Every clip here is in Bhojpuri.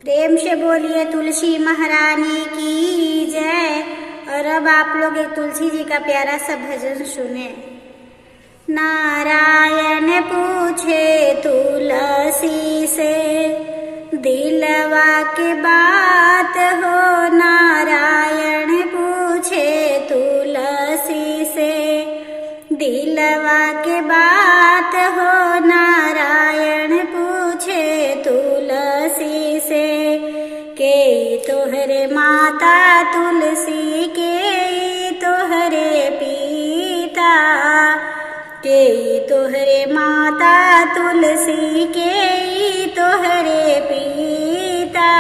प्रेम से बोलिए तुलसी महारानी की जय। और अब आप लोग एक तुलसी जी का प्यारा सा भजन सुने। नारायण पूछे तुलसी से दिलवा की बात हो। नारायण पूछे तुलसी से दिलवा की बात हो। नारायण पूछे तुलसी से के तोहरे माता तुलसी के तोहरे पिता के तोहरे माता तुलसी के तोहरे पिता।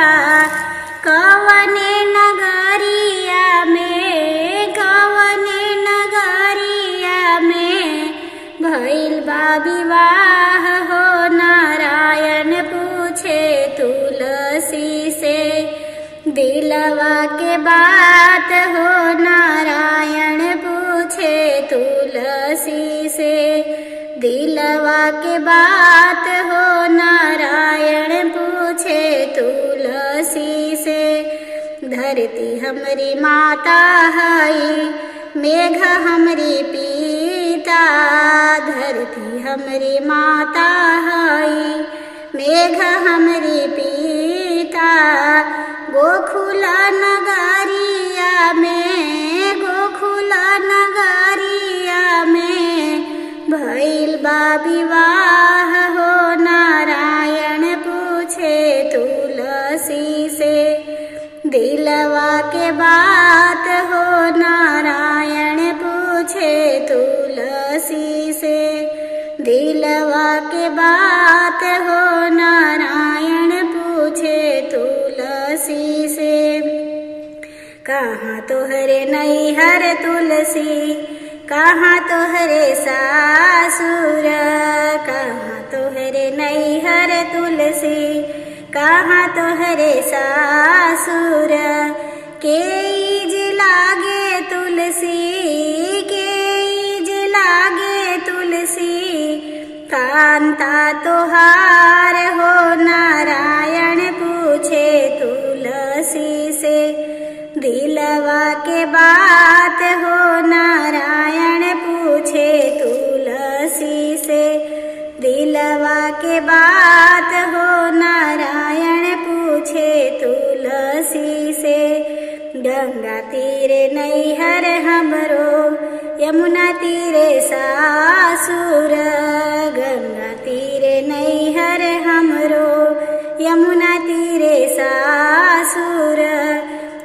कवने नगरिया में कवने नगरिया में भइल बा विवाह हो। नारायण पूछे तुलसी से दिलवा के बात हो। नारायण पूछे तुलसी से दिलवा के बात हो। नारायण पूछे तुलसी से धरती हमरी माता हई मेघ हमरी पिता। धरती हमरी माता हई मेघ हमरी पिता। गोकुला नगरिया में गोकुला नगरिया में भइल बा विवाह हो। नारायण पूछे तुलसी से दिलवा के बात हो। नारायण पूछे तुलसी से दिलवा के बात हो। नारायण पूछे तुलसी से कहाँ तोहरे नैहर तुलसी कहाँ तोहरे सासुर। कहाँ तोहरे नैहर तुलसी कहाँ तोहरे सासुर। के ईज लागे तुलसी के ईज लागे तुलसी कांता तोहार हो। नारायण पूछे तुलसी से दिलवा के बात हो। नारायण पूछे तुलसी से दिलवा के बात हो। नारायण पूछे तुलसी से गंगा तीरे नैहर हमरो यमुना तीरे सासुर। गंगा तीरे नैहर हमरो यमुना तीरे सासुर।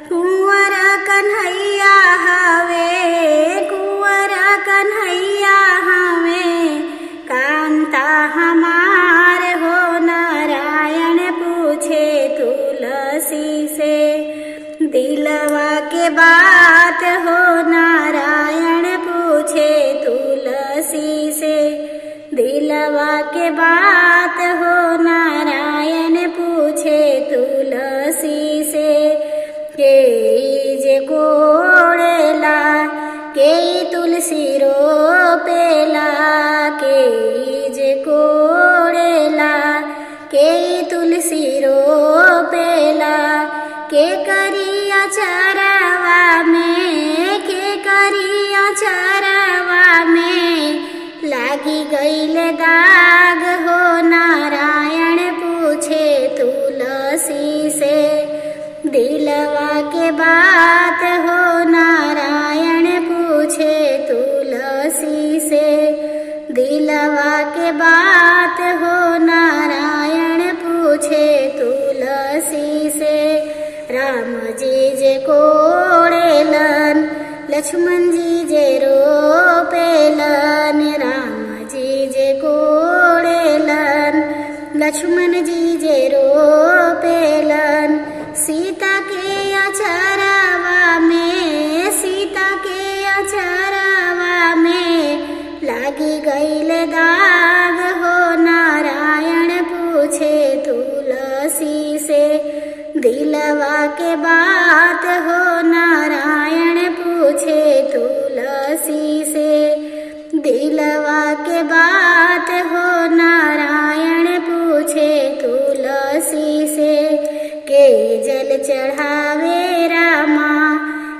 कुंवर कन्हैया हवे कुंवर कन्हैया हवे कांता हमार हो। नारायण पूछे तुलसी से दिलवा के बात हो। नारायण पूछे तुलसी से दिलवा के बात हो। नारायण पूछे तुलसी से के जे कोड़ेला के तुलसी रोपेला। के जे कोड़ेला के तुलसी रोपेला। के करिया चरवा में के करिया चरवा में लागी गईल दाग हो। नारायण पूछे तुलसी से दिलवा के बात हो। नारायण पूछे तुलसी से दिलवा के बात हो। नारायण पूछे तुलसी से राम जी जे कोड़ेलन लक्ष्मण जी जे रोपेलन। राम जी जे कोड़ेलन लक्ष्मण जी जे रोपेलन। सीता के अचरवा में सीता के अचरवा में लागी गईल दाग हो। नारायण पूछे तुलसी से दिलवा के बात हो। नारायण पूछे तुलसी से दिलवा के बात हो। नारायण पूछे तुलसी से के जल चढ़ावे रामा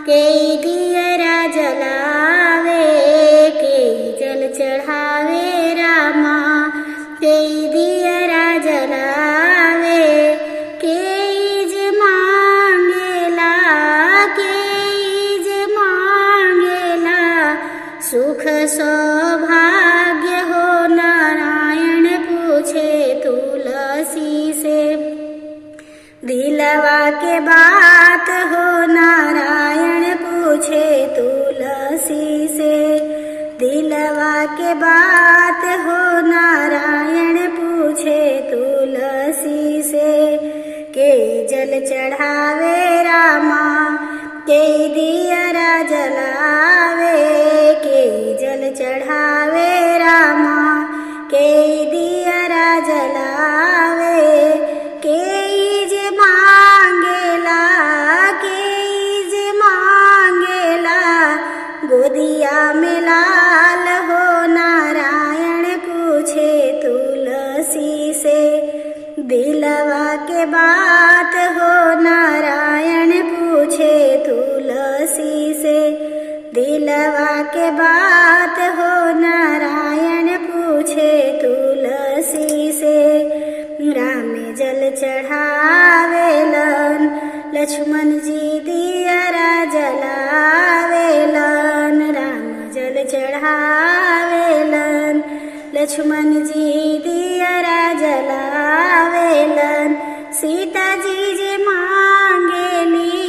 के दियरा जलावे के जल चढ़ावे रामा के दियरा जलावे के सुख सौभाग्य हो नारायण पूछे तुलसी से दिलवा के बात हो नारायण पूछे तुलसी से दिलवा के बात हो नारायण पूछे तुलसी से के जल चढ़ावे रामा के दियरा जलावे के जल चढ़ावे रामा के दियरा जलावे के जे मांगेला गोदिया में लाल हो नारायण पूछे तुलसी से दिलवा के बात हो नारायण पूछे तुलसी से दिलवा के बात हो नारायण पूछे तुलसी से राम जल चढ़ावेलन लक्ष्मण जी दियरा जलावेलन राम जल चढ़ावेलन लक्ष्मण जी दियरा जलावेलन सीता जी जे मांगेली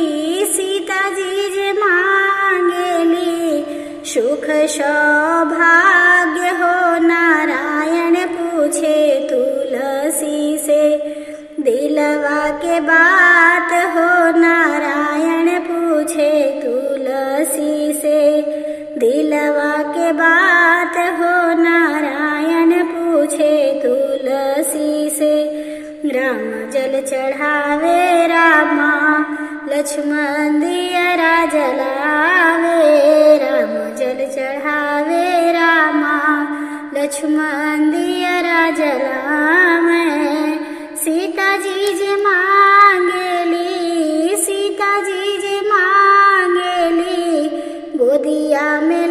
सुख सौभाग्य हो नारायण पूछे तुलसी से दिलवा के बात हो नारायण पूछे तुलसी से दिलवा के बात हो नारायण पूछे तुलसी से राम जल चढ़ावे रामा लक्ष्मण दियरा जलावे राम जल चढ़ावे रामा लक्ष्मण दियरा जलावे सीता जी जे मांगेली गोदिया में